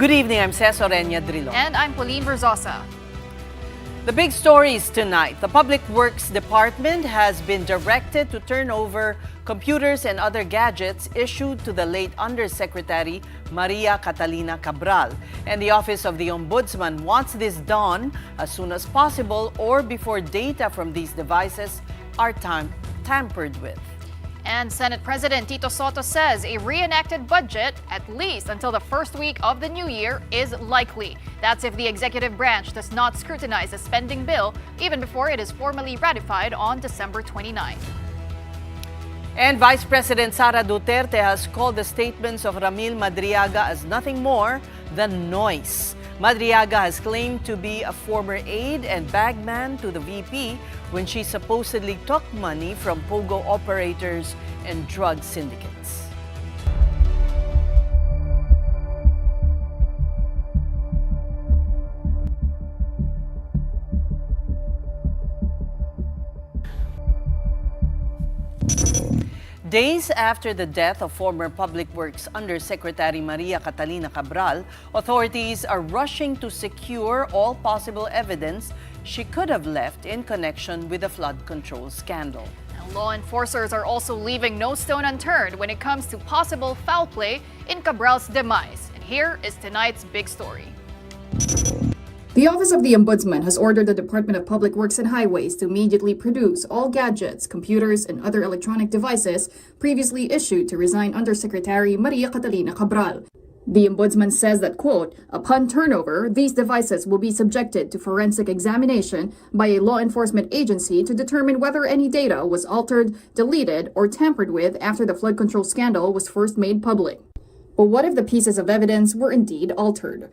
Good evening, I'm Cesar Drillo. And I'm Pauline Verzosa. The big stories tonight. The Public Works Department has been directed to turn over computers and other gadgets issued to the late Undersecretary Maria Catalina Cabral. And the Office of the Ombudsman wants this done as soon as possible or before data from these devices are tampered with. And Senate President Tito Soto says a reenacted budget, at least until the first week of the new year, is likely. That's if the executive branch does not scrutinize the spending bill even before it is formally ratified on December 29. And Vice President Sara Duterte has called the statements of Ramil Madriaga as nothing more than noise. Madriaga has claimed to be a former aide and bagman to the VP when she supposedly took money from pogo operators and drug syndicates. Days after the death of former Public Works Undersecretary Maria Catalina Cabral, authorities are rushing to secure all possible evidence she could have left in connection with the flood control scandal. Now, law enforcers are also leaving no stone unturned when it comes to possible foul play in Cabral's demise. And here is tonight's big story. The Office of the Ombudsman has ordered the Department of Public Works and Highways to immediately produce all gadgets, computers, and other electronic devices previously issued to resign Undersecretary Maria Catalina Cabral. The Ombudsman says that, quote, upon turnover, these devices will be subjected to forensic examination by a law enforcement agency to determine whether any data was altered, deleted, or tampered with after the flood control scandal was first made public. But what if the pieces of evidence were indeed altered?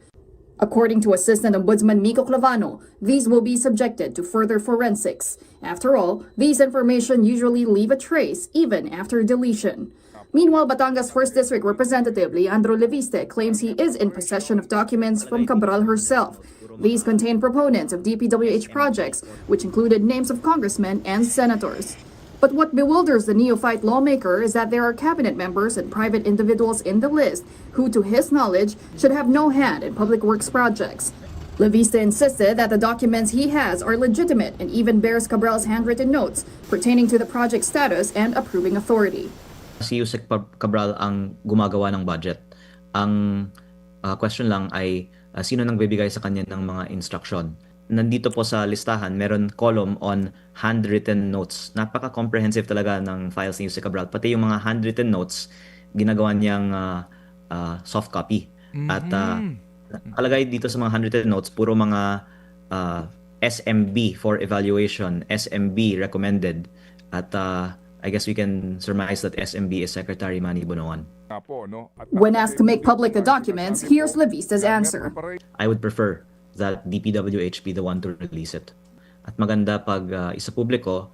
According to Assistant Ombudsman Mico Clavano, these will be subjected to further forensics. After all, these information usually leave a trace even after deletion. Meanwhile, Batangas 1st District Representative Leandro Leviste claims he is in possession of documents from Cabral herself. These contain proponents of DPWH projects, which included names of congressmen and senators. But what bewilders the neophyte lawmaker is that there are cabinet members and private individuals in the list who, to his knowledge, should have no hand in public works projects. Leviste insisted that the documents he has are legitimate and even bears Cabral's handwritten notes pertaining to the project status and approving authority. Si Yusek Cabral ang gumagawa ng budget. Ang question lang ay sino nang bibigay sa kanya ng mga instruction. Nandito po sa listahan, meron column on handwritten notes. Napaka-comprehensive talaga ng files ni Yusek Cabral. Pati yung mga handwritten notes, ginagawa niyang soft copy. At nakalagay dito sa mga handwritten notes, puro mga SMB for evaluation, SMB recommended. At I guess we can surmise that SMB is Secretary Manny Bonoan. When asked to make public the documents, here's Leviste's answer. I would prefer that DPWH be the one to release it. At maganda pag isa publiko,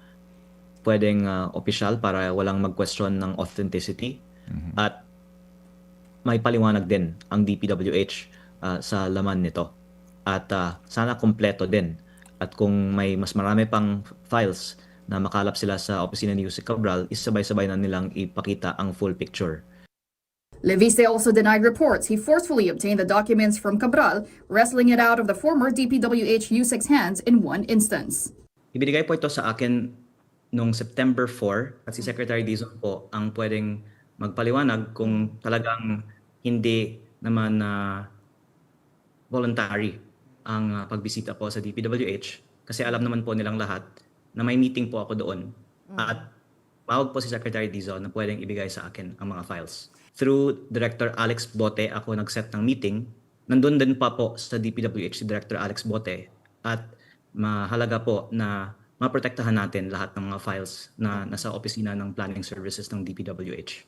pwedeng opisyal para walang mag-question ng authenticity. At may paliwanag din ang DPWH sa laman nito. At sana kompleto din. At kung may mas marami pang files na makalap sila sa opisina ni Yusek Cabral, isabay-sabay na nilang ipakita ang full picture. Leviste also denied reports he forcefully obtained the documents from Cabral, wrestling it out of the former DPWH Yusek's hands in one instance. Ibinigay po ito sa akin noong September 4 at si Secretary Dizon po ang pwedeng magpaliwanag kung talagang hindi naman voluntary ang pagbisita po sa DPWH kasi alam naman po nilang lahat na may meeting po ako doon at tawag po si Secretary Dizon na pwedeng ibigay sa akin ang mga files. Through Director Alex Bote, ako nag-set ng meeting. Nandun din pa po sa DPWH si Director Alex Bote at mahalaga po na maprotektahan natin lahat ng mga files na nasa opisina ng Planning Services ng DPWH.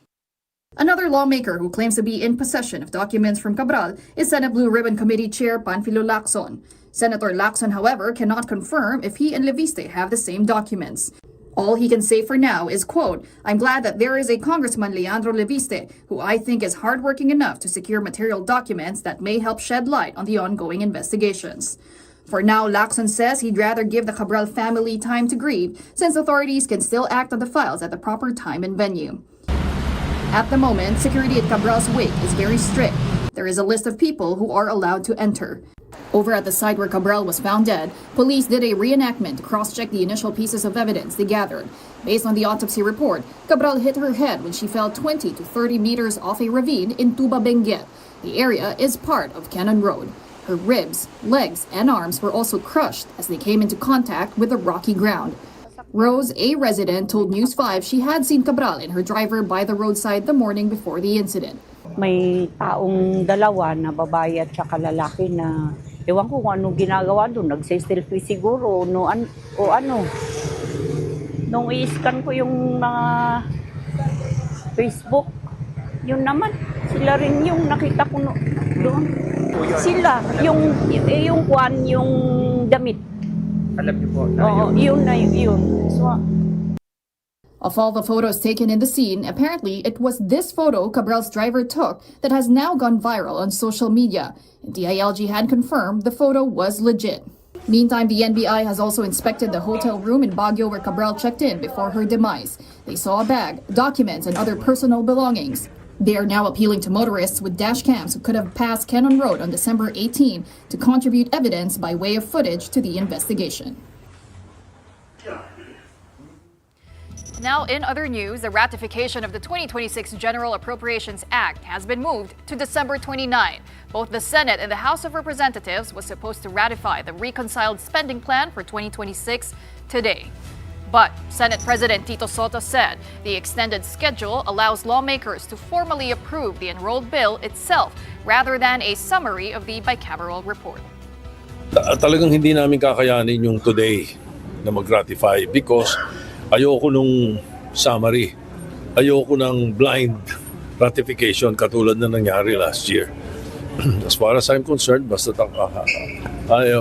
Another lawmaker who claims to be in possession of documents from Cabral is Senate Blue Ribbon Committee Chair Panfilo Lacson. Senator Lacson, however, cannot confirm if he and Leviste have the same documents. All he can say for now is, quote, I'm glad that there is a Congressman Leandro Leviste who I think is hardworking enough to secure material documents that may help shed light on the ongoing investigations. For now, Lacson says he'd rather give the Cabral family time to grieve since authorities can still act on the files at the proper time and venue. At the moment, security at Cabral's wake is very strict. There is a list of people who are allowed to enter. Over at the site where Cabral was found dead, police did a reenactment to cross-check the initial pieces of evidence they gathered. Based on the autopsy report, Cabral hit her head when she fell 20 to 30 meters off a ravine in Tuba Benguet. The area is part of Cannon Road. Her ribs, legs, and arms were also crushed as they came into contact with the rocky ground. Rose, a resident, told News 5 she had seen Cabral and her driver by the roadside the morning before the incident. May taong dalawa na babae at saka lalaki na ewan ko kung anong ginagawa doon. Nagsiselfie siguro no, o ano. Nung i-scan ko yung mga Facebook, yun naman. Sila rin yung nakita ko doon. Sila, yung kwan, yung damit. Alam niyo po na Oo, yun na yun. So, of all the photos taken in the scene, apparently it was this photo Cabral's driver took that has now gone viral on social media. DILG had confirmed the photo was legit. Meantime, the NBI has also inspected the hotel room in Baguio where Cabral checked in before her demise. They saw a bag, documents, and other personal belongings. They are now appealing to motorists with dash cams who could have passed Cannon Road on December 18 to contribute evidence by way of footage to the investigation. Now, in other news, the ratification of the 2026 General Appropriations Act has been moved to December 29. Both the Senate and the House of Representatives was supposed to ratify the reconciled spending plan for 2026 today. But Senate President Tito Soto said the extended schedule allows lawmakers to formally approve the enrolled bill itself rather than a summary of the bicameral report. Talagang hindi namin kakayanin yung today na mag-ratify because ayoko nung summary. Ayoko ng blind ratification katulad na nangyari last year. As far as I'm concerned, basta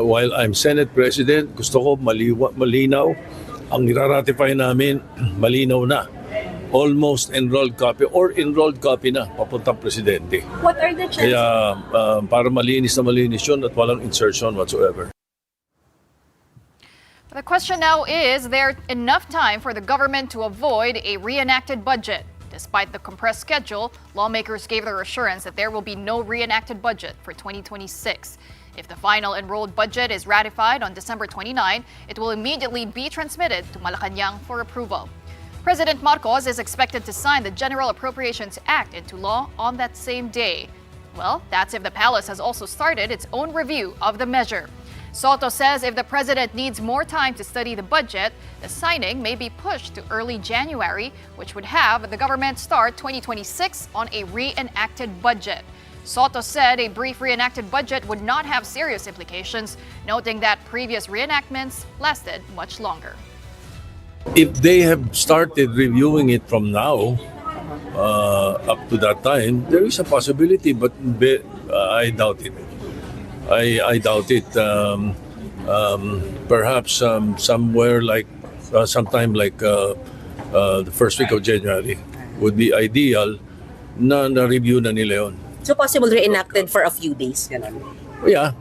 while I'm Senate President, gusto ko malinaw. Ang niraratify namin, malinaw na. Almost enrolled copy or enrolled copy na papuntang presidente. What are the chances? Kaya para malinis na malinis yun at walang insertion whatsoever. The question now is there enough time for the government to avoid a reenacted budget? Despite the compressed schedule, lawmakers gave their assurance that there will be no reenacted budget for 2026. If the final enrolled budget is ratified on December 29, it will immediately be transmitted to Malacanang for approval. President Marcos is expected to sign the General Appropriations Act into law on that same day. Well, that's if the palace has also started its own review of the measure. Soto says if the president needs more time to study the budget, the signing may be pushed to early January, which would have the government start 2026 on a reenacted budget. Soto said a brief reenacted budget would not have serious implications, noting that previous reenactments lasted much longer. If they have started reviewing it from now up to that time, there is a possibility, but I doubt it. I doubt it. Perhaps somewhere like sometime like the first week of January would be ideal na review na nila yun. So possible reenacted for a few days, ganun. Yeah,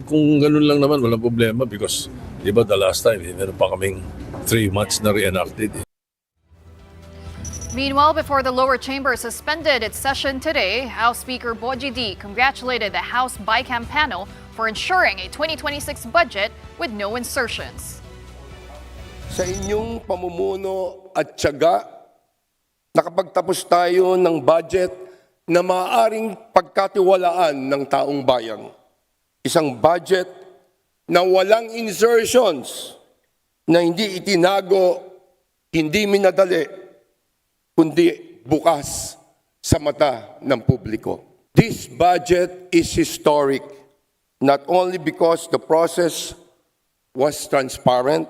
kung ganun lang naman, walang problema because, di ba, the last time, meron pa kaming 3 months na reenacted. Meanwhile, before the lower chamber suspended its session today, House Speaker Boji D congratulated the House BICAM panel for ensuring a 2026 budget with no insertions. Sa inyong pamumuno at tiyaga, nakapagtapos tayo ng budget na maaaring pagkatiwalaan ng taong bayan. Isang budget na walang insertions, na hindi itinago, hindi minadali, kundi bukas sa mata ng publiko. This budget is historic, not only because the process was transparent,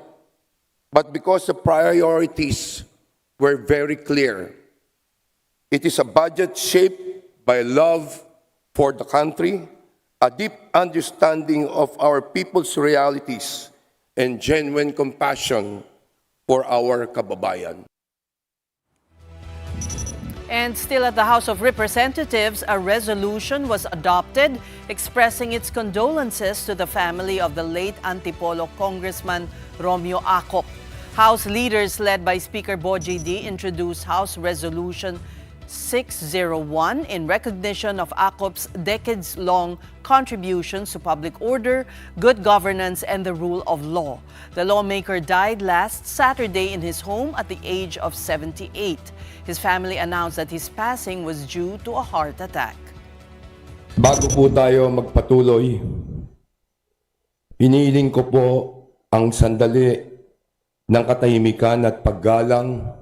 but because the priorities were very clear. It is a budget shaped by love for the country, a deep understanding of our people's realities, and genuine compassion for our kababayan. And still at the House of Representatives, a resolution was adopted expressing its condolences to the family of the late Antipolo Congressman Romeo Acop. House leaders led by Speaker Boji D introduced House Resolution 601 in recognition of ACOP's decades-long contributions to public order, good governance, and the rule of law. The lawmaker died last Saturday in his home at the age of 78. His family announced that his passing was due to a heart attack. Bago po tayo magpatuloy, hinihiling ko po ang sandali ng katahimikan at paggalang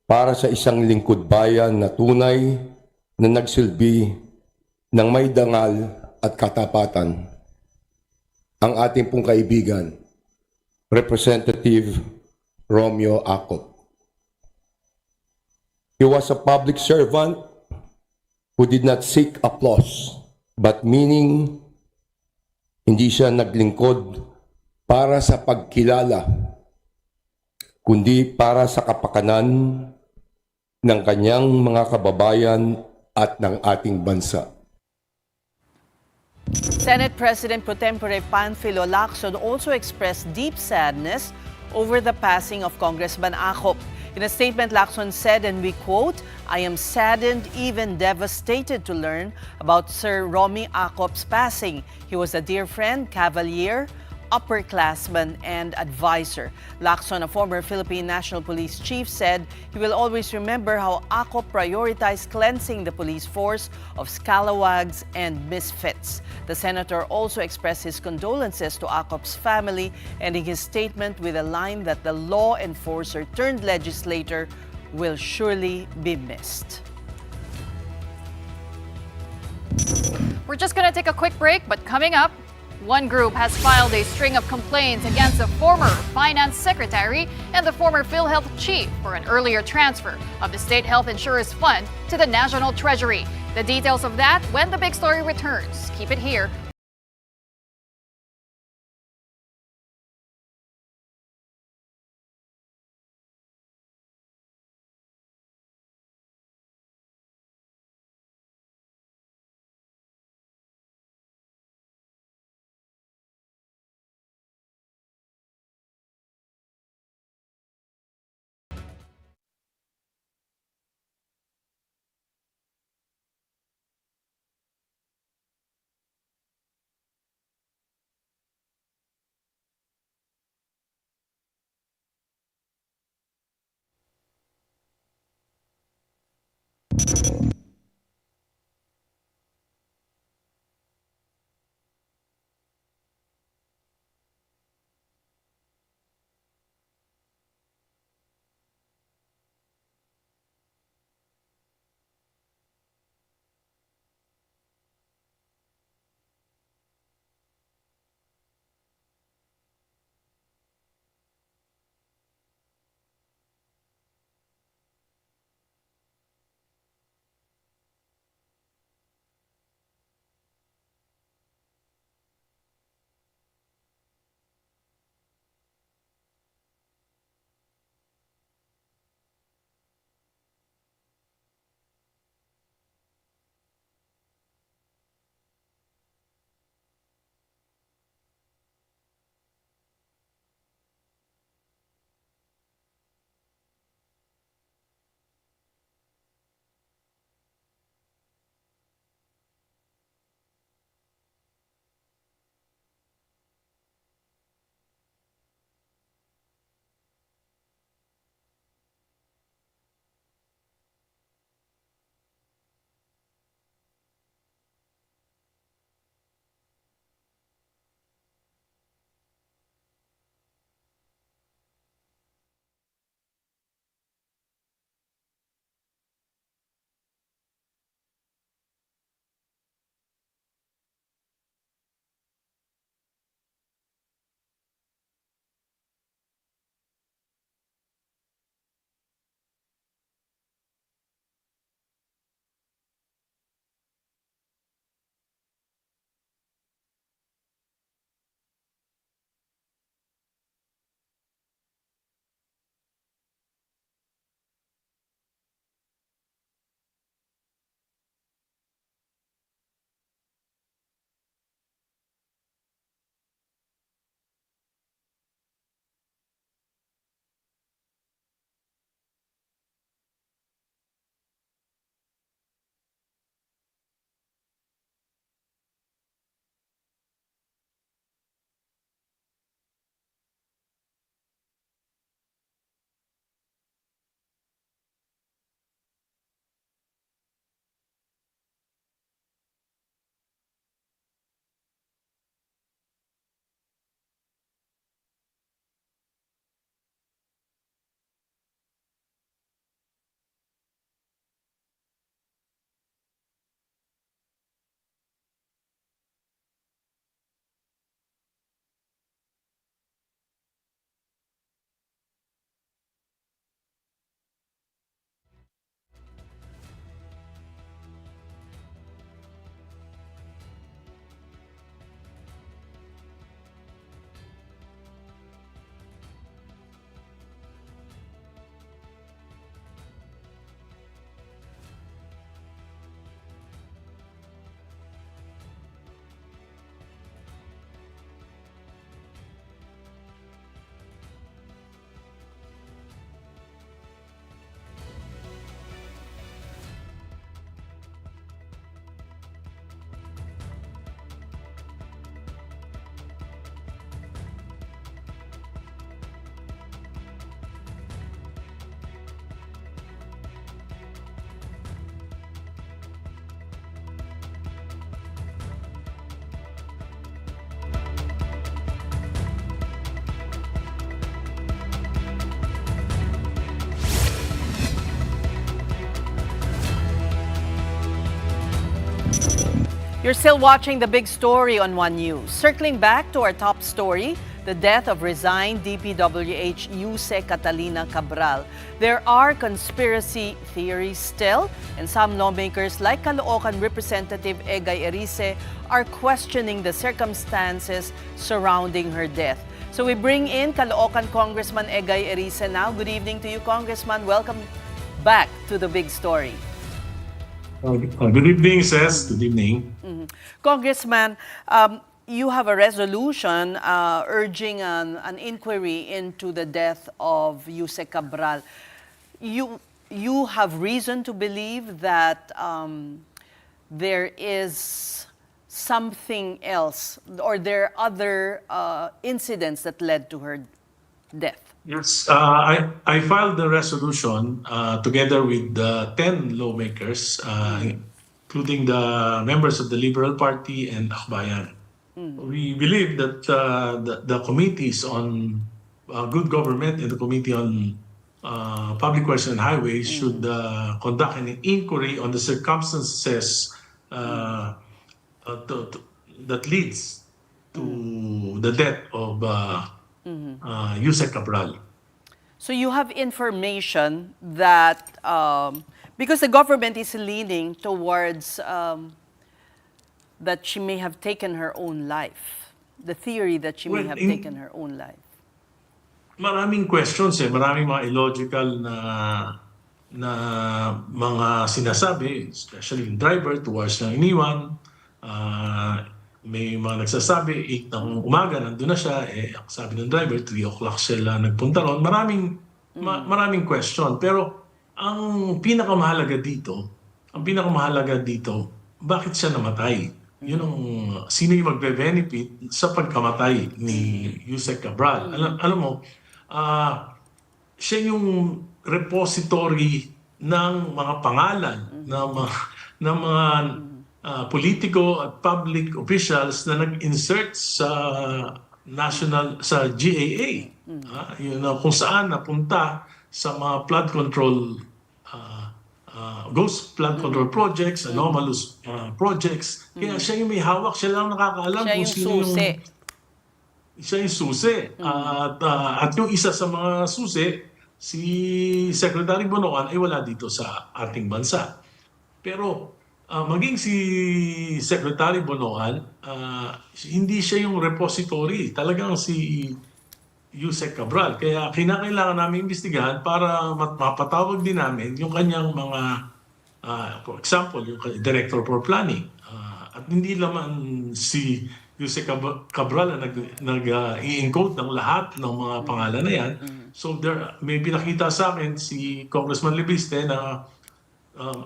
para sa isang lingkod bayan na tunay na nagsilbi ng may dangal at katapatan. Ang ating pong kaibigan, Representative Romeo Acop. He was a public servant who did not seek applause, but meaning hindi siya naglingkod para sa pagkilala, kundi para sa kapakanan ng kanyang mga kababayan at ng ating bansa. Senate President Pro Tempore Panfilo Lacson also expressed deep sadness over the passing of Congressman Acop. In a statement, Lacson said, and we quote, "I am saddened, even devastated to learn about Sir Romy Acop's passing. He was a dear friend, cavalier, upperclassman, and advisor." Lacson, a former Philippine National Police chief, said he will always remember how Acop prioritized cleansing the police force of scalawags and misfits. The senator also expressed his condolences to Acop's family, ending his statement with a line that the law enforcer turned legislator will surely be missed. We're just going to take a quick break, but coming up, one group has filed a string of complaints against the former finance secretary and the former PhilHealth chief for an earlier transfer of the State Health Insurance Fund to the National Treasury. The details of that when the big story returns. Keep it here. You're still watching The Big Story on One News. Circling back to our top story, the death of resigned DPWH Yuse Catalina Cabral. There are conspiracy theories still, and some lawmakers like Caloocan Representative Egay Erice are questioning the circumstances surrounding her death. So we bring in Caloocan Congressman Egay Erice now. Good evening to you, Congressman. Welcome back to The Big Story. Good evening, Seth. Good evening. Congressman, you have a resolution urging an inquiry into the death of Yuse Cabral. You have reason to believe that there is something else, or there are other incidents that led to her death. Yes, I filed the resolution together with 10 lawmakers, including the members of the Liberal Party and Akbayan. We believe that the committees on good government and the committee on public works and highways should conduct an inquiry on the circumstances that leads to the death of Yuse Cabral. So you have information that, because the government is leaning towards that she may have taken her own life, the theory that she may have taken her own life. Maraming questions maraming mga illogical na mga sinasabi, especially yung driver towards na iniwan. May mga nagsasabi 8 ng umaga nandun na siya, ang sabi ng driver 3 o'clock sila nagpunta ron. Maraming question, pero ang pinakamahalaga dito, bakit siya namatay? Yun ang sino yung magbe-benefit sa pagkamatay ni Yuse Cabral. Alam mo, siya yung repository ng mga pangalan ng mga politiko at public officials na nag-insert sa GAA. Yun kung saan napunta sa mga flood control ghost flood control projects, anomalous projects. Kaya siya yung may hawak, siya lang nakakaalam Siya kung yung sino susi. Siya yung susi. At yung isa sa mga susi, si Secretary Bonoan ay wala dito sa ating bansa. Pero maging si Secretary Bonoan, hindi siya yung repository. Talagang si Yuse Cabral. Kaya kinakailangan namin imbestigahan para mapatawag din namin yung kanyang mga, for example, yung Director for Planning. At hindi naman si Yuse Cabral na nag-i-encode ng lahat ng mga pangalan na yan. So may pinakita sa akin si Congressman Libiste na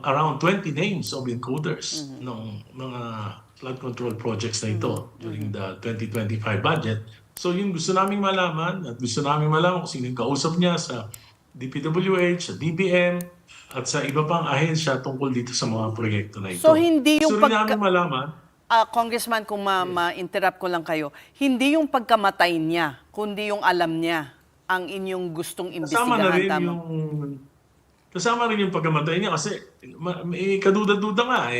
around 20 names of encoders ng mga flood control projects na ito during the 2025 budget. So yung gusto naming malaman at gusto naming malaman kung sino yung kausap niya sa DPWH, sa DBM, at sa iba pang ahensya tungkol dito sa mga proyekto na ito. So hindi yung gusto rin namin malaman. Congressman, kung ma-interrupt ko lang kayo, hindi yung pagkamatay niya, kundi yung alam niya ang inyong gustong imbestigahan. Kasama rin yung pagkamatay niya kasi may kaduda-duda nga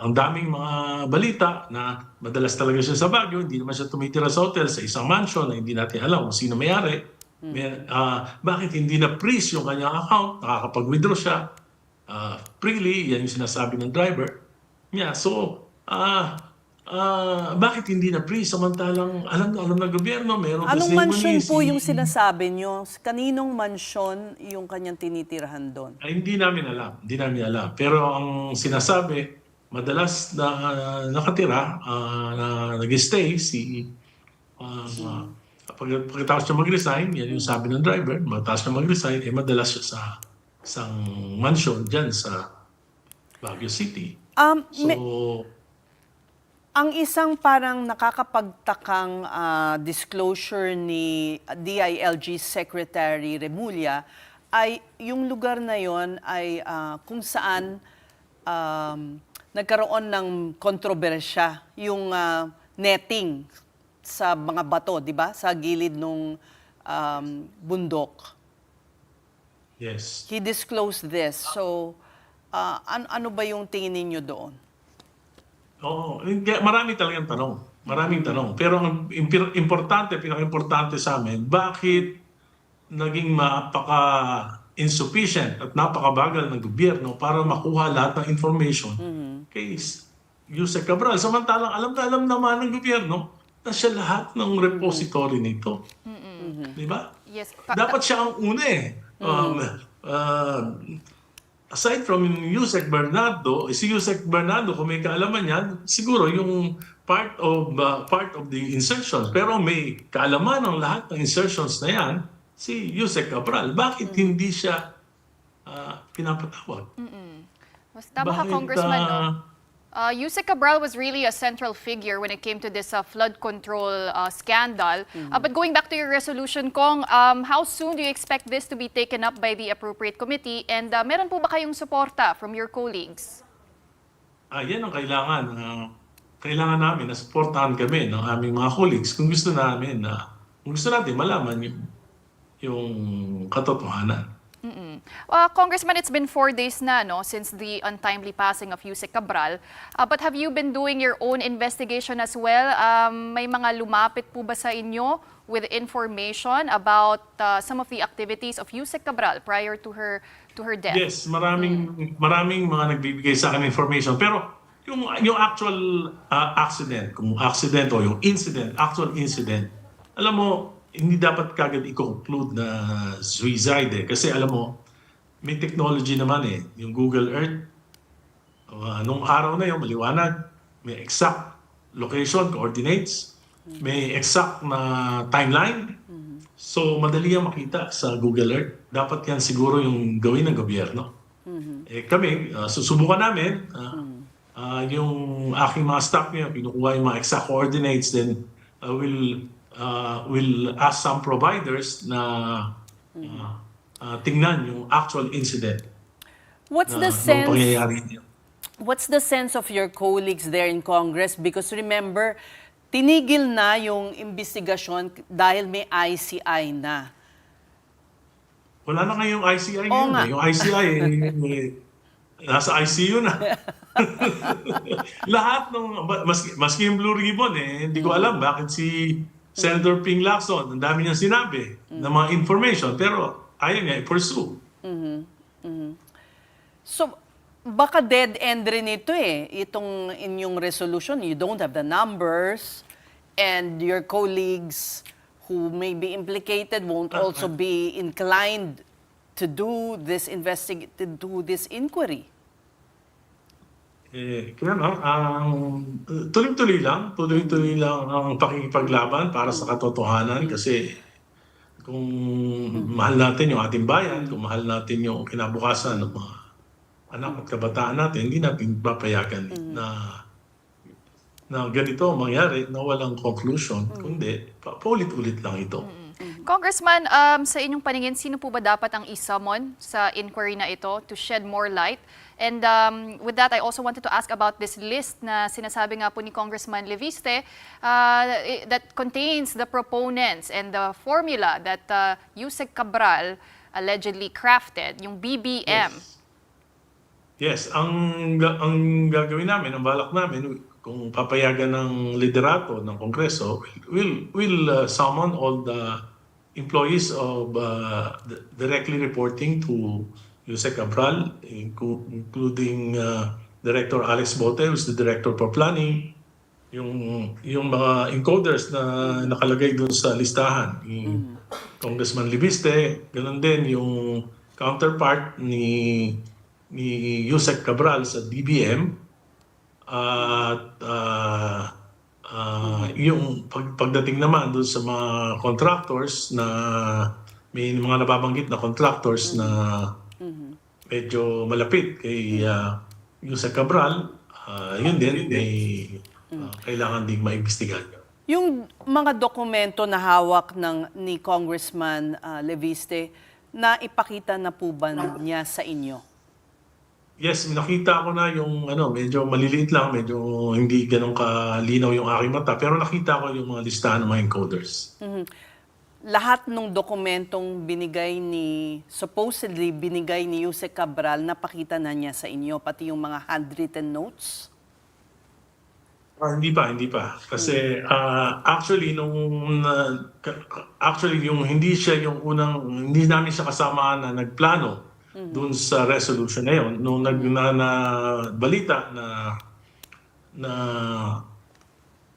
ang daming mga balita na madalas talaga siya sa Baguio, hindi naman siya tumitira sa hotel sa isang mansion na hindi natin alam kung sino may-ari. Bakit hindi na-freeze yung kanyang account, nakakapag-withdraw siya freely, yan yung sinasabi ng driver niya. So, bakit hindi na-freeze samantalang alam ng gobyerno, meron Anong mansyon po yung sinasabi nyo? Kaninong mansyon yung kanyang tinitirahan doon? Ay, hindi namin alam. Pero ang sinasabi, madalas na nakatira, na nag-stay pagkatapos siya mag-resign, yan yung sabi ng driver, pagkatapos siya mag-resign, madalas siya sa isang mansion dyan sa Baguio City. Ang isang parang nakakapagtakang disclosure ni DILG Secretary Remulla ay yung lugar na yon ay kung saan nagkaroon ng kontrobersya yung netting sa mga bato, di ba? Sa gilid ng bundok. Yes. He disclosed this. So, ano ba yung tingin ninyo doon? Oo, marami talagang tanong. Maraming tanong. Pero ang pinaka-importante sa amin, bakit naging insufficient at napakabagal ng gobyerno para makuha lahat ng information kay Yusek Cabral. Samantalang alam na alam naman ng gobyerno na siya lahat ng repository nito. Di ba? Yes. Dapat siya ang una eh. Uh, aside from Yusek Bernardo, si Yusek Bernardo kung may kaalaman yan, siguro yung part of the insertions. Pero may kaalaman ng lahat ng insertions na yan, si Yusek Cabral. Bakit hindi siya pinapatawag? Mas tama ka, Bakit, Congressman, no? Yusek Cabral was really a central figure when it came to this flood control scandal. But going back to your resolution, Kong, how soon do you expect this to be taken up by the appropriate committee? And meron po ba kayong suporta from your colleagues? Yan ang kailangan. Kailangan namin na supportahan kami ng aming mga colleagues kung gusto natin malaman yung katotohanan. Congressman, it's been 4 days na since the untimely passing of Yusek Cabral. But have you been doing your own investigation as well? May mga lumapit po ba sa inyo with information about some of the activities of Yusek Cabral prior to her death? Yes, maraming mga nagbibigay sa akin information. Pero yung actual accident, kung accident o yung actual incident, alam mo, hindi dapat kagad i-conclude na suicide eh. Kasi alam mo, may technology naman eh. Yung Google Earth, nung araw na yun, maliwanag, may exact location, coordinates, may exact na timeline. So, madali yung makita sa Google Earth. Dapat yan siguro yung gawin ng gobyerno. Kami, susubukan namin, yung aking mga staff niya, pinukuha yung mga exact coordinates, then we'll ask some providers na tingnan yung actual incident. What's the nung pangyayari niya. What's the sense of your colleagues there in Congress? Because remember, tinigil na yung investigasyon dahil may ICI na. Wala na ngayong ICI Oo ngayon. nga. Yung ICI, nasa ICU na. Lahat ng, maski yung Blue Ribbon hindi ko alam bakit si Senator Ping Lacson, ang dami niyang sinabi ng mga information, pero ayaw niya i-pursue. So, baka dead end rin ito itong inyong resolution. You don't have the numbers and your colleagues who may be implicated won't also be inclined to do this inquiry. Kaya tuloy-tuloy lang ang pakikipaglaban para sa katotohanan kasi kung mahal natin yung ating bayan, kung mahal natin yung kinabukasan ng mga anak at kabataan natin, hindi natin papayagan na ganito mangyari na walang conclusion, kundi paulit-ulit lang ito. Congressman, sa inyong paningin, sino po ba dapat ang isa-mon sa inquiry na ito to shed more light? And with that, I also wanted to ask about this list na sinasabi nga po ni Congressman Leviste that contains the proponents and the formula that Yusek Cabral allegedly crafted, yung BBM. Yes, ang gagawin namin, ang balak namin, kung papayagan ng liderato ng Kongreso, we'll summon all the employees of directly reporting to Yusek Cabral, including Director Alex Bote, who's the Director for Planning, yung mga encoders na nakalagay doon sa listahan, ni Congressman Libiste, ganun din yung counterpart ni Yusek Cabral sa DBM, at yung pagdating naman doon sa mga contractors na may mga nababanggit na contractors na medyo malapit kay Yusek Cabral, yun din may kailangan ding maimbestigahan. Yung mga dokumento na hawak ni Congressman Leviste, na ipakita na po ba niya sa inyo? Yes, nakita ko na yung medyo maliliit lang, medyo hindi ganun kalinaw yung aking mata, pero nakita ko yung mga listahan ng mga encoders. Lahat ng dokumentong supposedly binigay ni Yusek Cabral, napakita na niya sa inyo, pati yung mga handwritten notes? Hindi pa, hindi pa. Kasi actually actually yung hindi siya yung unang hindi namin siya kasama na nagplano dun sa resolution na yun nung na balita na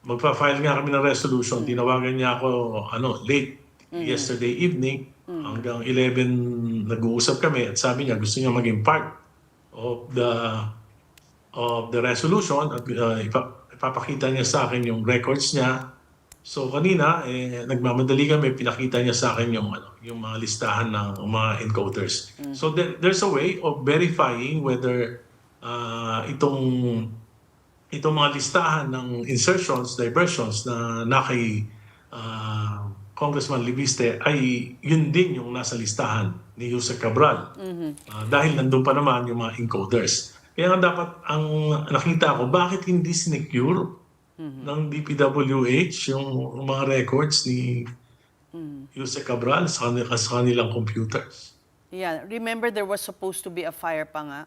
magfa-file nga kami ng resolution. Tinawagan niya ako late yesterday evening hanggang 11 nag-uusap kami at sabi niya gusto niya maging part of the resolution at ipapakita niya sa akin yung records niya. So kanina nagmamadali kami, pinakita niya sa akin yung mga listahan ng mga encoders. So there's a way of verifying whether itong mga listahan ng insertions, diversions na kay Congressman Libiste ay yun din yung nasa listahan ni Jose Cabral. Dahil nandun pa naman yung mga encoders. Kaya nga dapat ang nakita ko, bakit hindi sinecure ng DPWH yung mga records ni Jose Cabral sa kanilang computers. Yeah, remember there was supposed to be a fire pa nga.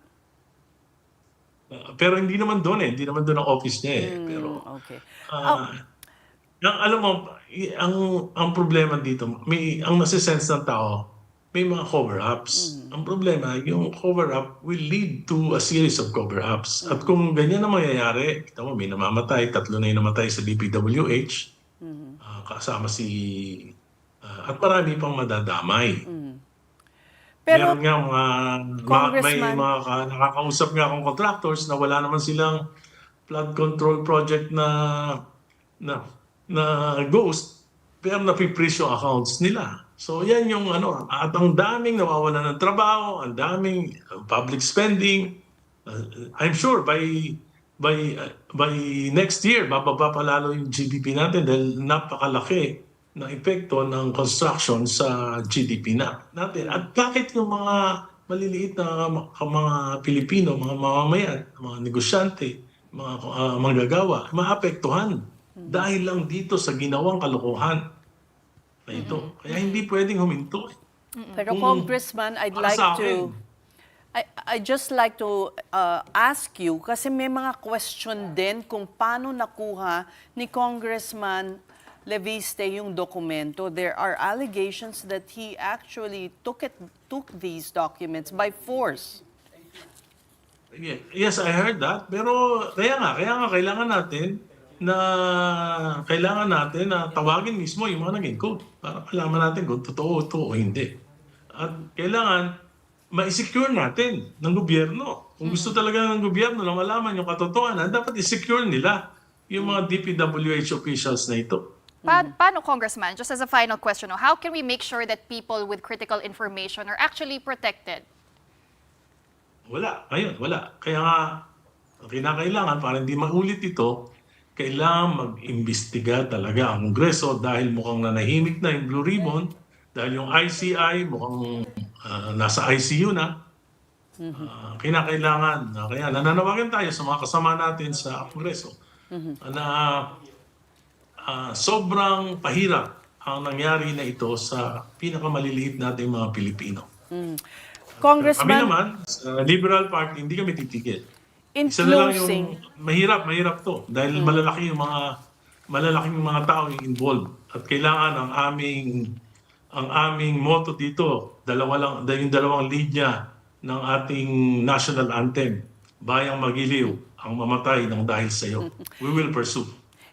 Pero hindi naman doon hindi naman doon ang office niya Pero Okay. alam mo, ang problema dito, ang nasisense ng tao, may mga cover-ups. Ang problema, yung cover-up will lead to a series of cover-ups. At kung ganyan na mangyayari, kita mo, may namamatay, 3 na yung namatay sa DPWH, kasama at marami pang madadamay. Pero Meron nga may Congressman, nakakausap nga akong contractors na wala naman silang flood control project na ghost, pero napiprease yung accounts nila. So yan yung at ang daming nawawalan ng trabaho, ang daming public spending. I'm sure by next year bababa pa lalo yung GDP natin dahil napakalaki ng epekto ng construction sa GDP natin. At bakit yung mga maliliit na mga Pilipino, mga mamamayan, mga negosyante, mga manggagawa, maapektuhan dahil lang dito sa ginawang kalokohan na ito. Kaya hindi pwedeng huminto. pero Congressman, I'd Para like sa to akin. I just like to ask you kasi may mga question din kung paano nakuha ni Congressman Leviste yung dokumento. There are allegations that he actually took these documents by force. Yes, I heard that. Pero kaya nga kailangan natin na tawagin mismo yung mga nag-encode para malaman natin kung totoo ito o hindi. At kailangan ma-secure natin ng gobyerno. Kung gusto talaga ng gobyerno na malaman yung katotohanan, dapat i-secure nila yung mga DPWH officials na ito. Paano, Congressman, just as a final question, how can we make sure that people with critical information are actually protected? Wala. Kaya nga, ang kinakailangan para hindi maulit ito, kailangan mag-imbestiga talaga ang Kongreso dahil mukhang nanahimik na yung Blue Ribbon, dahil yung ICI mukhang nasa ICU na. Kinakailangan, kaya nananawagan tayo sa mga kasama natin sa Kongreso na sobrang pahirap ang nangyari na ito sa pinakamaliliit nating mga Pilipino. Kami Congressman, naman, sa Liberal Party, hindi kami titigil. in Isa na lang closing, yung mahirap to dahil malalaking mga tao yung involved at kailangan ang aming motto dito, yung dalawang linya ng ating national anthem, bayang magiliw ang mamatay ng dahil sa iyo. We will pursue.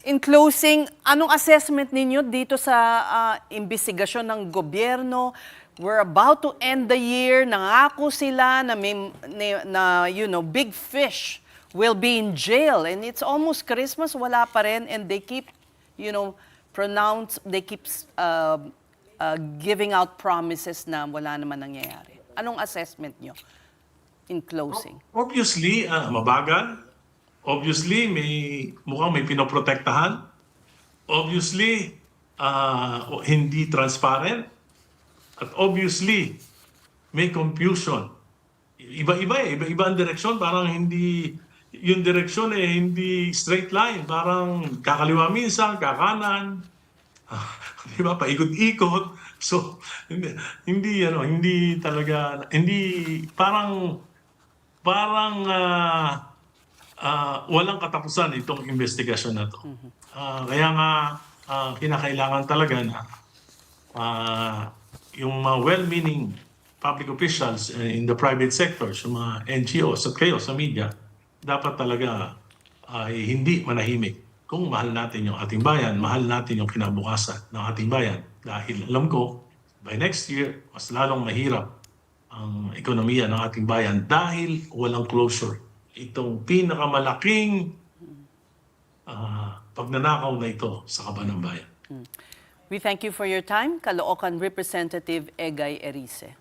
in closing, anong assessment ninyo dito sa investigasyon ng gobyerno? We're about to end the year. Nangako sila na big fish will be in jail. And it's almost Christmas, wala pa rin. And they keep, giving out promises na wala naman nangyayari. Anong assessment nyo in closing? Obviously, mabagal. Obviously, mukhang may pinoprotektahan. Obviously, hindi transparent. At obviously, may confusion. Iba ang direksyon. Parang yung direksyon hindi straight line. Parang kakaliwa minsan, kakanan. Diba? Paikot-ikot. So, hindi talaga, parang walang katapusan itong investigasyon na to. Kaya nga kinakailangan talaga na yung mga well-meaning public officials in the private sectors, yung mga NGOs at kayo sa media, dapat talaga ay hindi manahimik. Kung mahal natin yung ating bayan, mahal natin yung kinabukasan ng ating bayan. Dahil alam ko, by next year, mas lalong mahirap ang ekonomiya ng ating bayan dahil walang closure. Itong pinakamalaking pagnanakaw na ito sa kaban ng bayan. We thank you for your time, Caloocan Representative Egay Erice.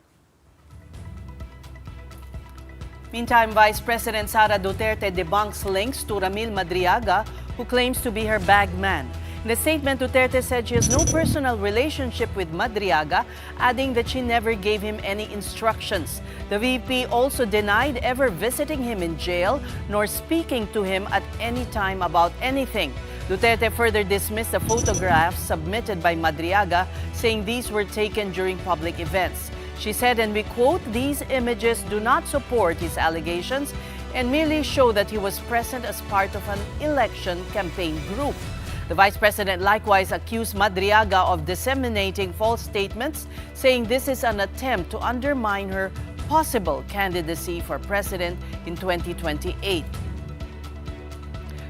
Meantime, Vice President Sara Duterte debunks links to Ramil Madriaga, who claims to be her bag man. In a statement, Duterte said she has no personal relationship with Madriaga, adding that she never gave him any instructions. The VP also denied ever visiting him in jail nor speaking to him at any time about anything. Duterte further dismissed the photographs submitted by Madriaga, saying these were taken during public events. She said, and we quote, "These images do not support his allegations and merely show that he was present as part of an election campaign group." The Vice President likewise accused Madriaga of disseminating false statements, saying this is an attempt to undermine her possible candidacy for president in 2028.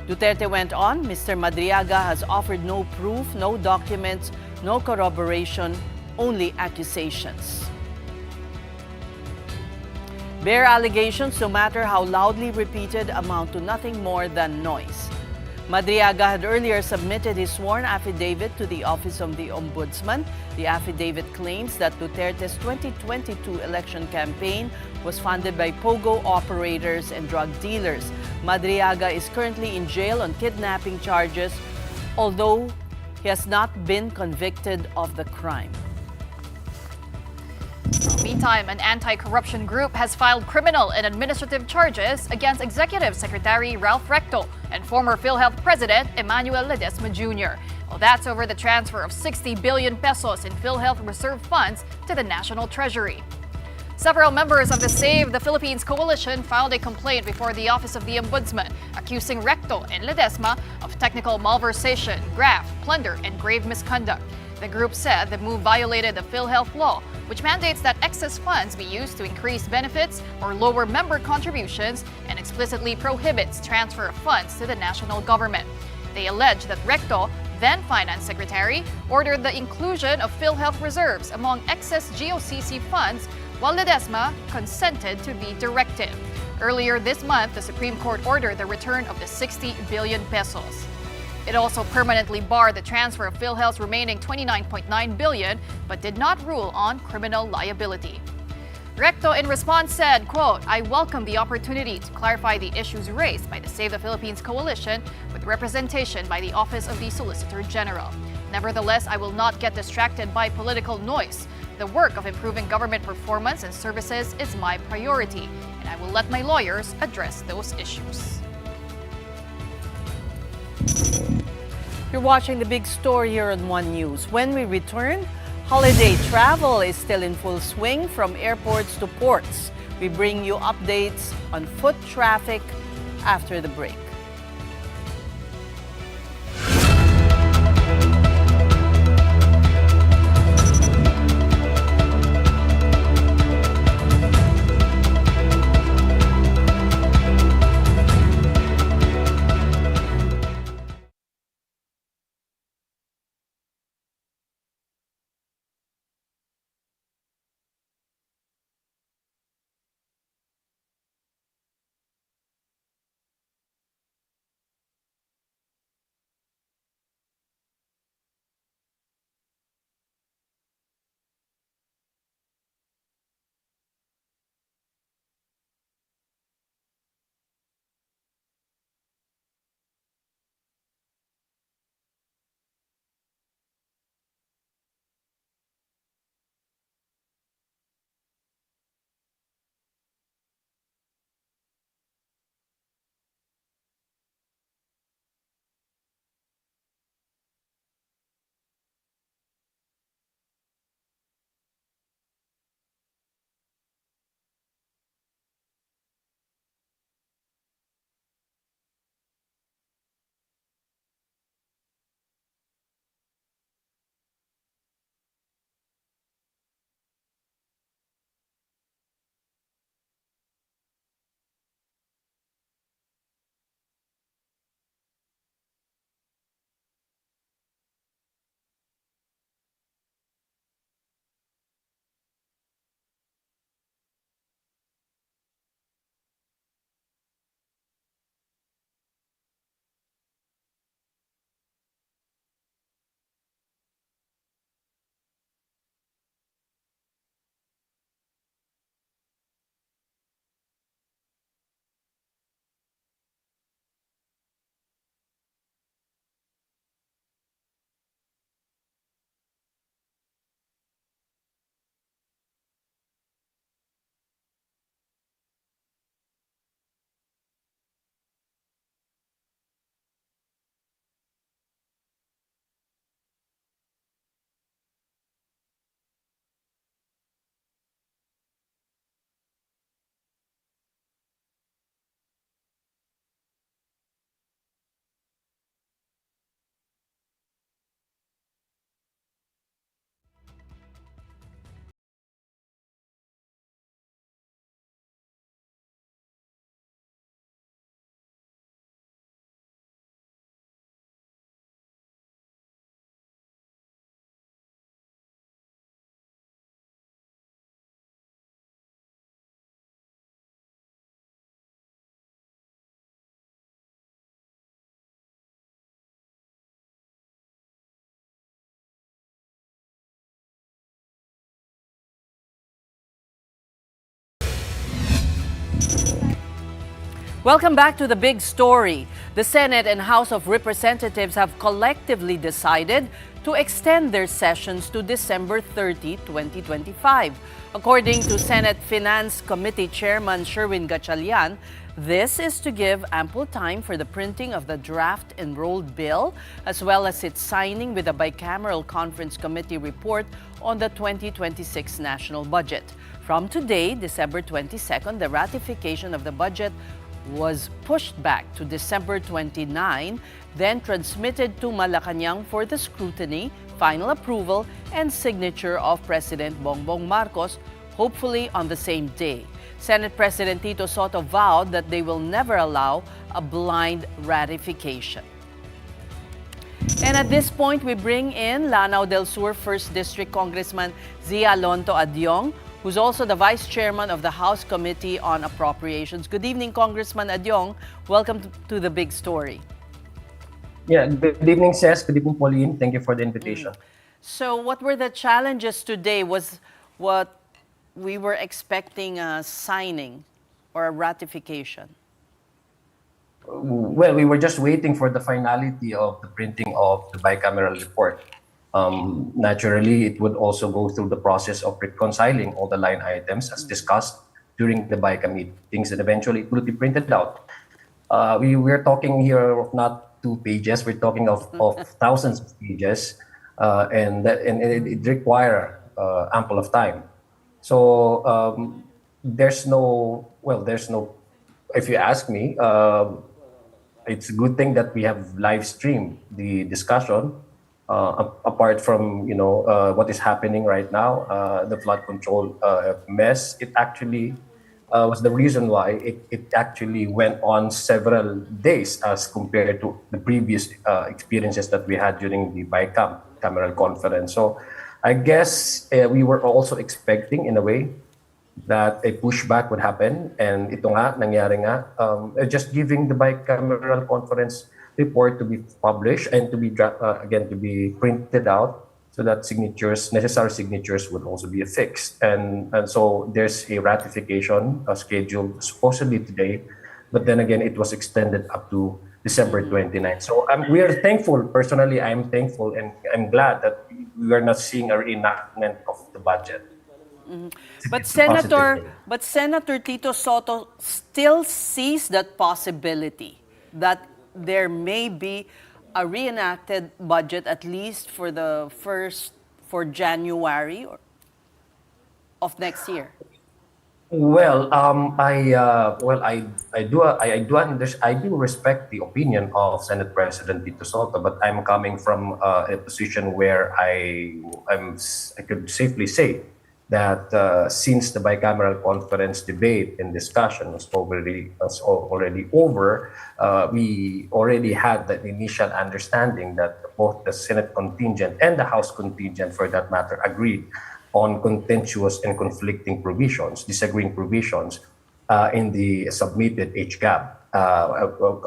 Duterte went on, Mr. Madriaga has offered no proof, no documents, no corroboration, only accusations. Bare allegations, no matter how loudly repeated, amount to nothing more than noise. Madriaga had earlier submitted his sworn affidavit to the Office of the Ombudsman. The affidavit claims that Duterte's 2022 election campaign was funded by pogo operators and drug dealers. Madriaga is currently in jail on kidnapping charges, although he has not been convicted of the crime. Meantime, an anti-corruption group has filed criminal and administrative charges against Executive Secretary Ralph Recto and former PhilHealth President Emmanuel Ledesma Jr. Well, that's over the transfer of 60 billion pesos in PhilHealth reserve funds to the National Treasury. Several members of the Save the Philippines coalition filed a complaint before the Office of the Ombudsman, accusing Recto and Ledesma of technical malversation, graft, plunder, and grave misconduct. The group said the move violated the PhilHealth law, which mandates that excess funds be used to increase benefits or lower member contributions and explicitly prohibits transfer of funds to the national government. They allege that Recto, then Finance Secretary, ordered the inclusion of PhilHealth reserves among excess GOCC funds, while Ledesma consented to the directive. Earlier this month, the Supreme Court ordered the return of the 60 billion pesos. It also permanently barred the transfer of PhilHealth's remaining 29.9 billion, but did not rule on criminal liability. Recto in response said, quote, "I welcome the opportunity to clarify the issues raised by the Save the Philippines coalition with representation by the Office of the Solicitor General. Nevertheless, I will not get distracted by political noise. The work of improving government performance and services is my priority, and I will let my lawyers address those issues." You're watching the big story here on One News. When we return, holiday travel is still in full swing from airports to ports. We bring you updates on foot traffic after the break. Welcome back to the big story. The Senate and House of Representatives have collectively decided to extend their sessions to December 30, 2025. According to Senate Finance Committee Chairman Sherwin Gatchalian, this is to give ample time for the printing of the draft enrolled bill, as well as its signing with the Bicameral Conference Committee report on the 2026 national budget. From today, December 22nd, the ratification of the budget was pushed back to December 29, then transmitted to Malacanang for the scrutiny, final approval, and signature of President Bongbong Marcos, hopefully on the same day. Senate President Tito Sotto vowed that they will never allow a blind ratification. And at this point, we bring in Lanao del Sur 1st District Congressman Zia Lonto Adyong, who's also the Vice Chairman of the House Committee on Appropriations. Good evening, Congressman Adyong. Welcome to the big story. Yeah, good evening, Ces. Good evening, Pauline. Thank you for the invitation. So what were the challenges today? Was what we were expecting a signing or a ratification? Well, we were just waiting for the finality of the printing of the bicameral report. Naturally, it would also go through the process of reconciling all the line items as discussed during the BICA meetings, and eventually it will be printed out. We're talking here of not 2 pages, we're talking of thousands of pages, and it requires ample of time. So there's no, if you ask me, it's a good thing that we have live streamed the discussion. Apart from what is happening right now, the flood control mess, it actually was the reason why it actually went on several days as compared to the previous experiences that we had during the bicameral conference. So I guess we were also expecting in a way that a pushback would happen, and ito nga, nangyari nga, just giving the bicameral conference report to be published and to be again to be printed out, so that necessary signatures would also be affixed, and so there's a ratification scheduled supposedly today, but then again it was extended up to December 29th. So we are thankful. Personally, I'm thankful and I'm glad that we are not seeing a reenactment of the budget. But Senator Tito Sotto still sees that possibility that there may be a reenacted budget, at least for January of next year. Well, I do respect the opinion of Senate President Tito Sotto, but I'm coming from a position where I could safely say that since the bicameral conference debate and discussion was already over, we already had the initial understanding that both the Senate contingent and the House contingent, for that matter, agreed on contentious and conflicting provisions, disagreeing provisions in the submitted HGAB,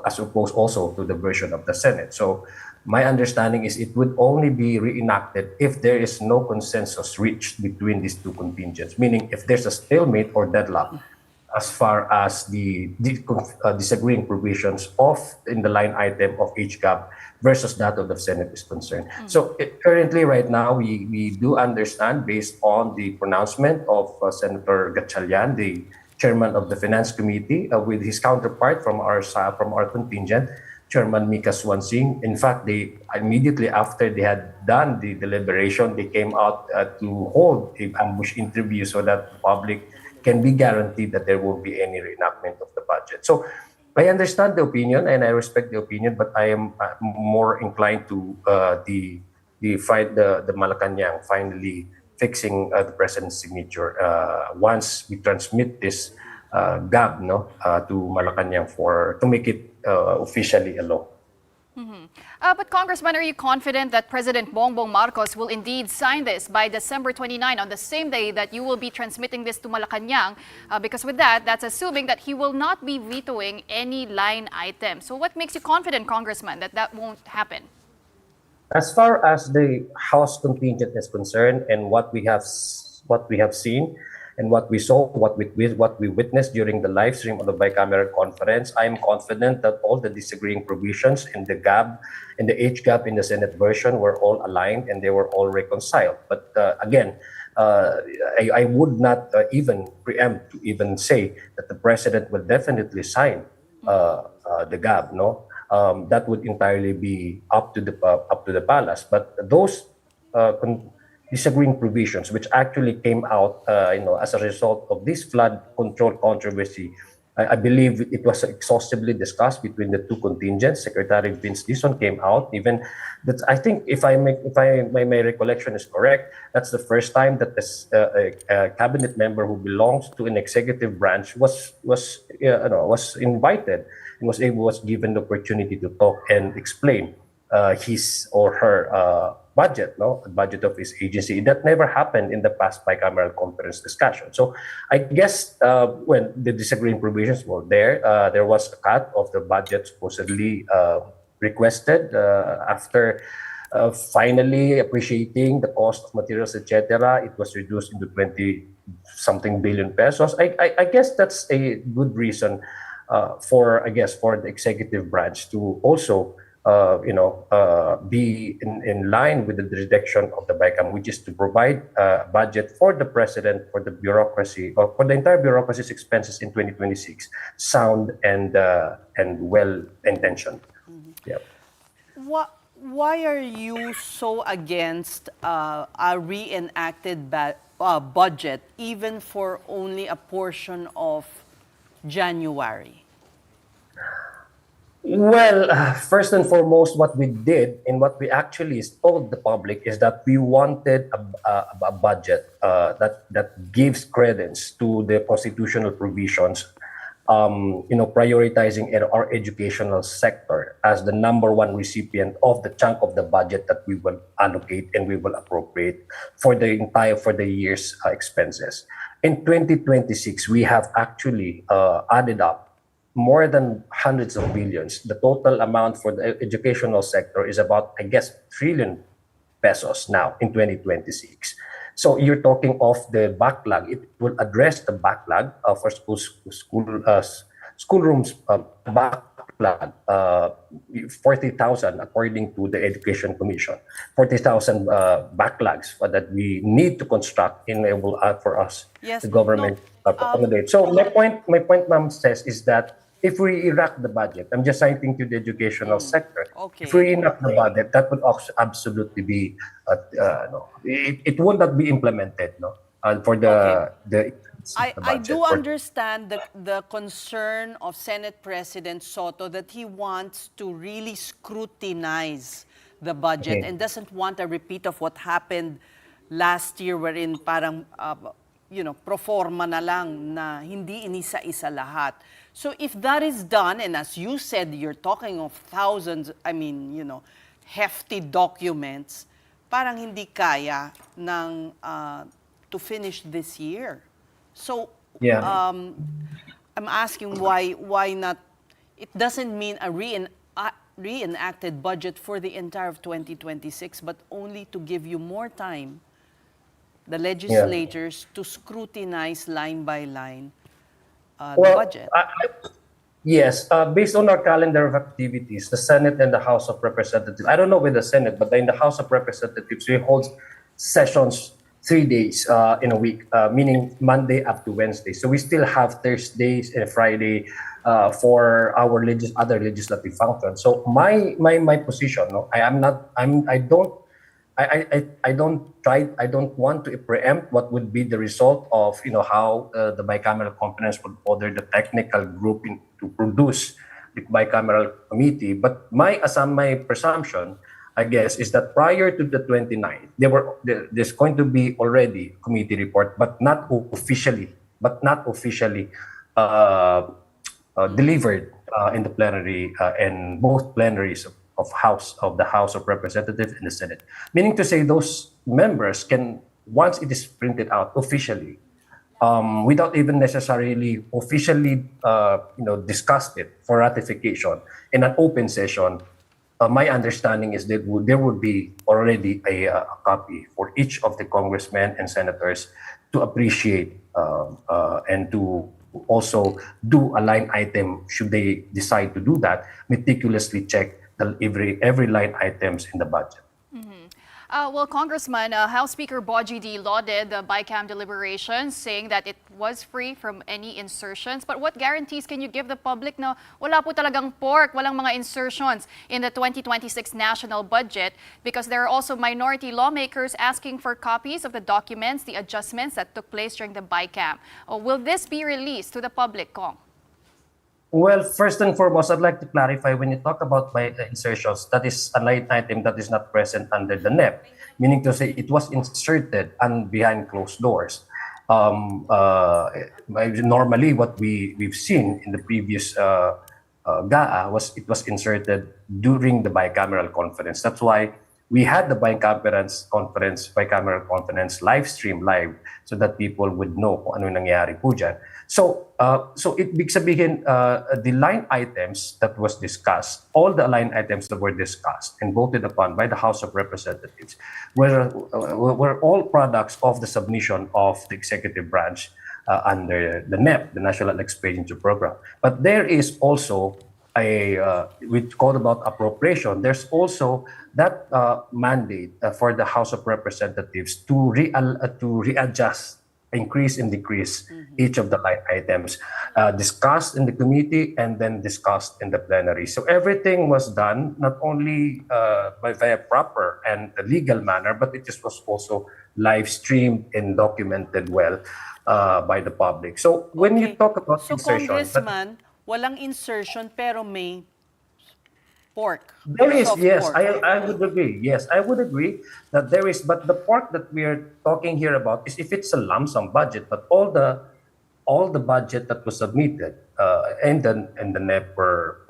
as opposed also to the version of the Senate. So my understanding is it would only be reenacted if there is no consensus reached between these two contingents, meaning if there's a stalemate or deadlock as far as the disagreeing provisions in the line item of HGAB versus that of the Senate is concerned. So currently, right now, we do understand, based on the pronouncement of Senator Gatchalian, the chairman of the Finance Committee, with his counterpart from our contingent, Chairman Mika Swansing. In fact, they immediately after they had done the deliberation, they came out to hold an ambush interview so that the public can be guaranteed that there won't be any reenactment of the budget. So I understand the opinion and I respect the opinion, but I am more inclined to the Malacanang finally fixing the president's signature once we transmit this GAB to Malacanang to make it officially a law. But Congressman, are you confident that President Bongbong Marcos will indeed sign this by December 29, on the same day that you will be transmitting this to Malacanang? Because with that's assuming that he will not be vetoing any line item. So what makes you confident, Congressman, that won't happen? As far as the House contingent is concerned and what we have seen, and what we saw, what we witnessed during the live stream of the bicameral conference, I am confident that all the disagreeing provisions in the gap, in the age gap in the Senate version were all aligned and they were all reconciled. But again, I would not even preempt to even say that the president will definitely sign the gap. No, that would entirely be up to the palace. But those disagreeing provisions, which actually came out, as a result of this flood control controversy, I believe it was exhaustively discussed between the two contingents. Secretary Vince Dizon came out. Even that, I think, if my recollection is correct, that's the first time that a cabinet member who belongs to an executive branch was invited and was given the opportunity to talk and explain his or her budget, the budget of his agency. That never happened in the past bicameral conference discussion. So I guess when the disagreeing provisions were there was a cut of the budget supposedly requested after finally appreciating the cost of materials, etc. It was reduced into 20-something billion pesos. I guess that's a good reason for the executive branch to also be in line with the direction of the BICAM, which is to provide a budget for the president, for the bureaucracy, or for the entire bureaucracy's expenses in 2026, sound and well-intentioned. Yeah. Why are you so against a reenacted budget, even for only a portion of January? Well, first and foremost, what we did and what we actually told the public is that we wanted a budget that gives credence to the constitutional provisions, prioritizing our educational sector as the number one recipient of the chunk of the budget that we will allocate and we will appropriate for the year's expenses. In 2026, we have actually added up more than hundreds of billions. The total amount for the educational sector is about, I guess, trillion pesos now in 2026. So you're talking of the backlog. It will address the backlog for schoolrooms backlog, 40,000 according to the Education Commission, 40,000 backlogs that we need to construct enable for us, the government, accommodate. So my point, ma'am, says is that if we enact the budget, I'm just citing to the educational sector. Okay. If we enact the budget, that would absolutely be, it would not be implemented, for the I do understand the concern of Senate President Soto that he wants to really scrutinize the budget and doesn't want a repeat of what happened last year, wherein parang pro forma na lang na hindi inisa-isa lahat. So if that is done, and as you said, you're talking of thousands, hefty documents, parang hindi kaya ng to finish this year. So I'm asking why not? It doesn't mean a reenacted budget for the entire of 2026, but only to give you more time, the legislators, to scrutinize line by line the budget. Yes, based on our calendar of activities, the Senate and the House of Representatives, I don't know with the Senate, but in the House of Representatives, we hold sessions 3 days in a week, meaning Monday up to Wednesday. So we still have Thursdays and Friday for our other legislative functions. So my position, I don't want to preempt what would be the result of how the bicameral conference would order the technical group to produce the bicameral committee. But my presumption, I guess, is that prior to the 29th, there's going to be already committee report, but not officially delivered in the plenary and both plenaries of the House of Representatives and the Senate. Meaning to say, those members can, once it is printed out officially, without even necessarily officially discuss it for ratification in an open session, my understanding is that there would be already a copy for each of the congressmen and senators to appreciate and to also do a line item should they decide to do that, meticulously check every line items in the budget. Well, Congressman, House Speaker Boji D lauded the BICAM deliberations, saying that it was free from any insertions. But what guarantees can you give the public na wala po talagang pork, walang mga insertions in the 2026 national budget? Because there are also minority lawmakers asking for copies of the documents, the adjustments that took place during the BICAM. Will this be released to the public, Kong? Well, first and foremost, I'd like to clarify when you talk about by insertions, that is a line item that is not present under the NEP, meaning to say it was inserted and behind closed doors. Normally, what we've seen in the previous GAA was it was inserted during the bicameral conference. That's why we had the bicameral conference live stream live so that people would know kung ano nangyari po dyan. So it big sabihin, the line items that was discussed, all the line items that were discussed and voted upon by the House of Representatives were all products of the submission of the executive branch under the NEP, the National Expenditure Program. But there is also we called about appropriation. There's also that mandate for the House of Representatives to readjust, increase and decrease each of the line items discussed in the committee and then discussed in the plenary. So everything was done not only by a proper and a legal manner, but it just was also live streamed and documented well by the public. So when you talk about So, insertion, Congressman, walang insertion pero may pork. there is, soft yes, pork. I would agree. Yes, I would agree that there is, but the part that we are talking here about is if it's a lump sum budget, but all the budget that was submitted and the NEP were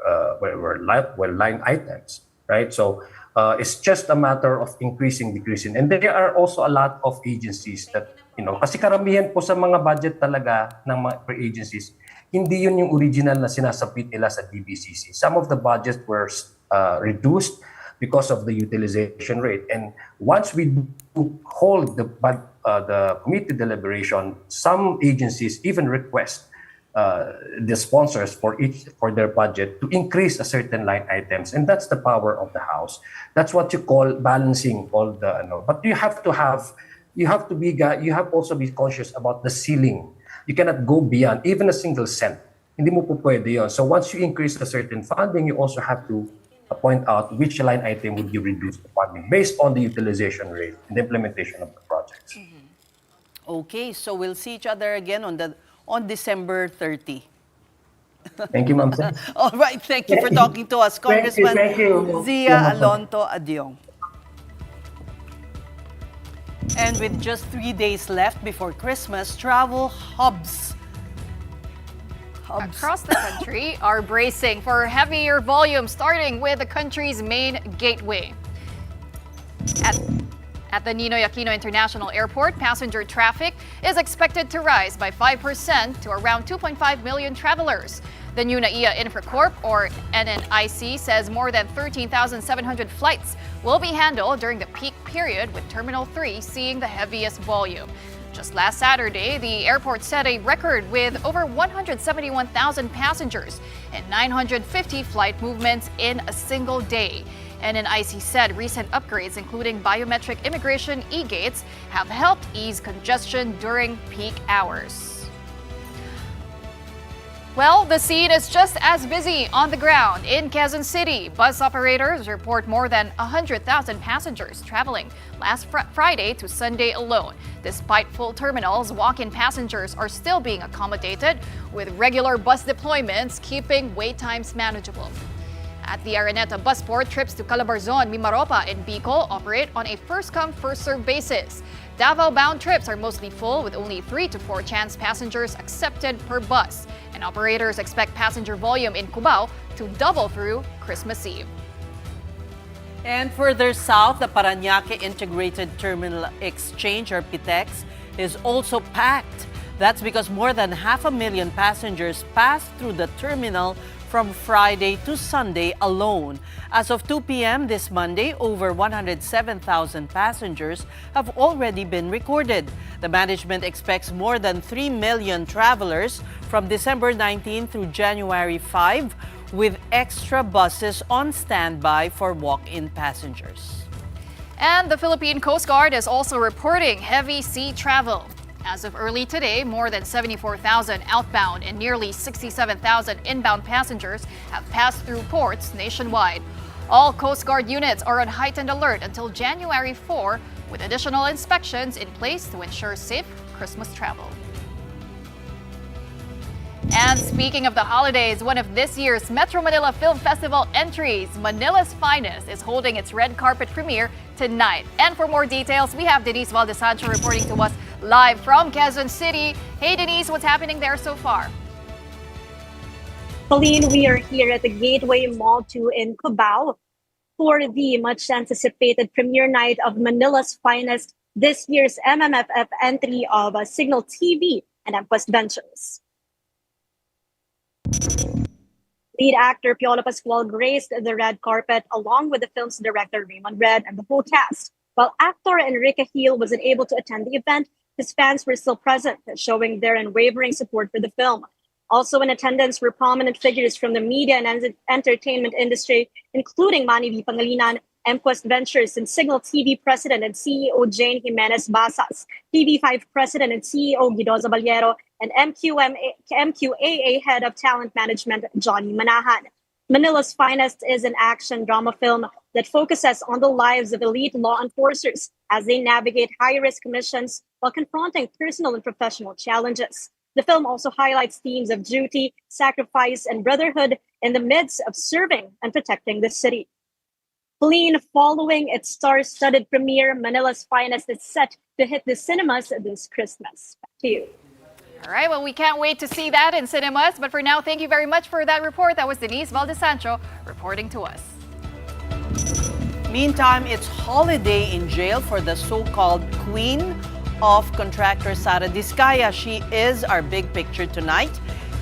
line items, right? So it's just a matter of increasing, decreasing, and there are also a lot of agencies that kasi karamihan po sa mga budget talaga ng mga agencies, hindi yun yung original na sinasabit nila sa DBCC. Some of the budgets were reduced because of the utilization rate. And once we hold the committee deliberation, some agencies even request the sponsors for their budget to increase a certain line items, and that's the power of the House. That's what you call balancing all the. But you have also be conscious about the ceiling. You cannot go beyond even a single cent. Hindi mo po pwede yun. So once you increase a certain funding, you also have to point out which line item would you reduce the funding based on the utilization rate and the implementation of the projects. Okay, so we'll see each other again on December 30. Thank you, Ma'am. All right, thank you for talking to us, Congressman Thank you. Zia Alonto Adyong. And with just 3 days left before Christmas, travel hubs Across the country are bracing for heavier volume, starting with the country's main gateway. At the Ninoy Aquino International Airport, passenger traffic is expected to rise by 5% to around 2.5 million travelers. The new NAIA Infracorp, or NNIC, says more than 13,700 flights will be handled during the peak period, with Terminal 3 seeing the heaviest volume. Just last Saturday, the airport set a record with over 171,000 passengers and 950 flight movements in a single day. NNIC said recent upgrades, including biometric immigration e-gates, have helped ease congestion during peak hours. Well, the scene is just as busy on the ground. In Quezon City, bus operators report more than 100,000 passengers traveling last Friday to Sunday alone. Despite full terminals, walk-in passengers are still being accommodated, with regular bus deployments keeping wait times manageable. At the Araneta Busport, trips to Calabarzon, Mimaropa, and Bicol operate on a first-come, first-served basis. Davao-bound trips are mostly full, with only 3 to 4 chance passengers accepted per bus. And operators expect passenger volume in Cubao to double through Christmas Eve. And further south, the Parañaque Integrated Terminal Exchange, or PITEX, is also packed. That's because more than 500,000 passengers passed through the terminal from Friday to Sunday alone. As of 2 p.m. this Monday, over 107,000 passengers have already been recorded. The management expects more than 3 million travelers from December 19 through January 5, with extra buses on standby for walk-in passengers. And the Philippine Coast Guard is also reporting heavy sea travel. As of early today, more than 74,000 outbound and nearly 67,000 inbound passengers have passed through ports nationwide. All Coast Guard units are on heightened alert until January 4, with additional inspections in place to ensure safe Christmas travel. And speaking of the holidays, one of this year's Metro Manila Film Festival entries, Manila's Finest, is holding its red carpet premiere tonight. And for more details, we have Denise Valdesancho reporting to us live from Quezon City. Hey Denise, what's happening there so far? Pauline, we are here at the Gateway Mall 2 in Cubao for the much anticipated premiere night of Manila's Finest, this year's MMFF entry of Signal TV and Quest Ventures. Lead actor Piolo Pascual graced the red carpet along with the film's director Raymond Red and the whole cast. While actor Enrique Gil wasn't able to attend the event, his fans were still present, showing their unwavering support for the film. Also in attendance were prominent figures from the media and entertainment industry, including Manny V. Pangilinan, Quest Ventures and Signal TV President and CEO Jane Jimenez Basas, TV5 President and CEO Guido Zaballero, and MQAA Head of Talent Management Johnny Manahan. Manila's Finest is an action drama film that focuses on the lives of elite law enforcers as they navigate high-risk missions while confronting personal and professional challenges. The film also highlights themes of duty, sacrifice, and brotherhood in the midst of serving and protecting the city. Pauline, following its star-studded premiere, Manila's Finest is set to hit the cinemas this Christmas. Back to you. All right, well, we can't wait to see that in cinemas. But for now, thank you very much for that report. That was Denise Valdesancho reporting to us. Meantime, it's holiday in jail for the so-called queen of contractor Sara Diskaya. She is our big picture tonight.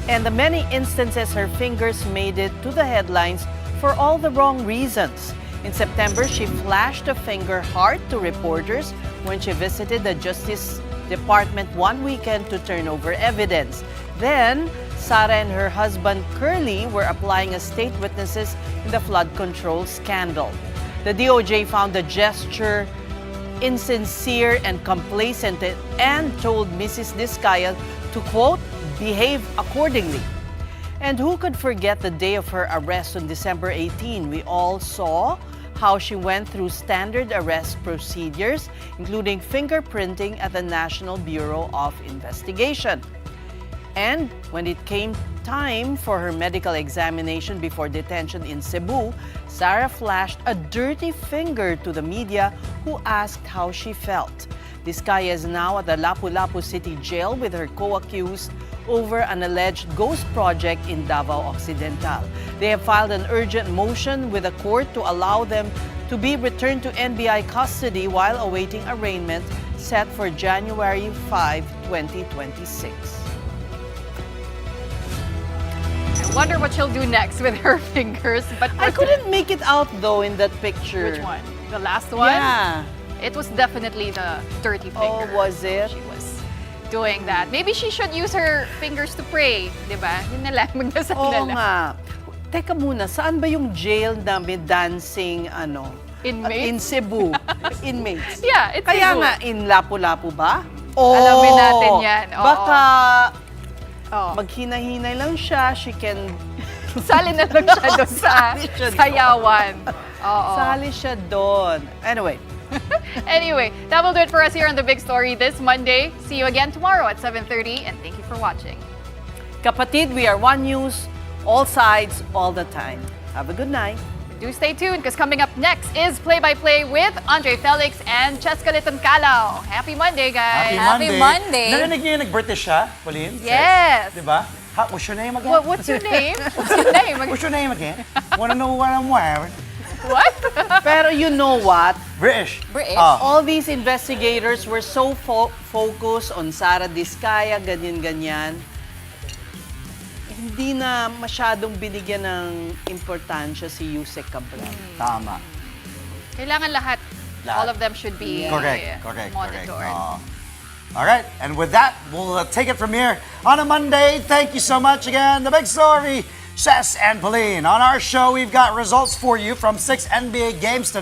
And the many instances her fingers made it to the headlines for all the wrong reasons. In September, she flashed a finger heart to reporters when she visited the Justice Department one weekend to turn over evidence. Then, Sara and her husband Curly were applying as state witnesses in the flood control scandal. The DOJ found the gesture insincere and complacent and told Mrs. Diskaya to, quote, behave accordingly. And who could forget the day of her arrest on December 18? We all saw how she went through standard arrest procedures, including fingerprinting at the National Bureau of Investigation. And when it came time for her medical examination before detention in Cebu, Sara flashed a dirty finger to the media who asked how she felt. Diskaya is now at the Lapu-Lapu City Jail with her co-accused over an alleged ghost project in Davao Occidental. They have filed an urgent motion with the court to allow them to be returned to NBI custody while awaiting arraignment set for January 5, 2026. I wonder what she'll do next with her fingers. But I couldn't make it out though in that picture. Which one? The last one? Yeah. It was definitely the dirty finger. Oh, was it? She was doing that. Maybe she should use her fingers to pray, di ba? Yun na lang, magdasal na Oo lang. nga. Teka muna, saan ba yung jail na may dancing Inmates? in Cebu? Inmates. Yeah, it's Kaya Cebu. nga, in Lapu-Lapu ba? Oh, Alamin natin yan. Oo. Baka Oh. maghina-hinay lang siya, she can Sali na lang siya doon sa Sali siya doon. sayawan. Oo. sali siya doon. Anyway, Anyway, that will do it for us here on The Big Story this Monday. See you again tomorrow at 7:30 and thank you for watching. kapatid, we are One News, all sides, all the time. Have a good night. Do stay tuned because coming up next is Play-by-Play with Andre Felix and Cheska Liton-Calao. Happy Monday, guys. Happy Monday. Narinig niyo yung nag-birthday siya, Pauline? Yes. Di ba? What's your name again? What's your name? What's your name? What's your name again? Wanna know what I'm wearing? What? Pero you know what? British. All these investigators were so focused on Sara Diskaya, ganyan-ganyan. hindi na masyadong binigyan ng importansya si Yusek Cabral. Tama. Kailangan lahat. All of them should be Correct. monitored. All right, and with that, we'll take it from here on a Monday. Thank you so much again. The big story, Cess and Pauline. On our show, we've got results for you from 6 NBA games today.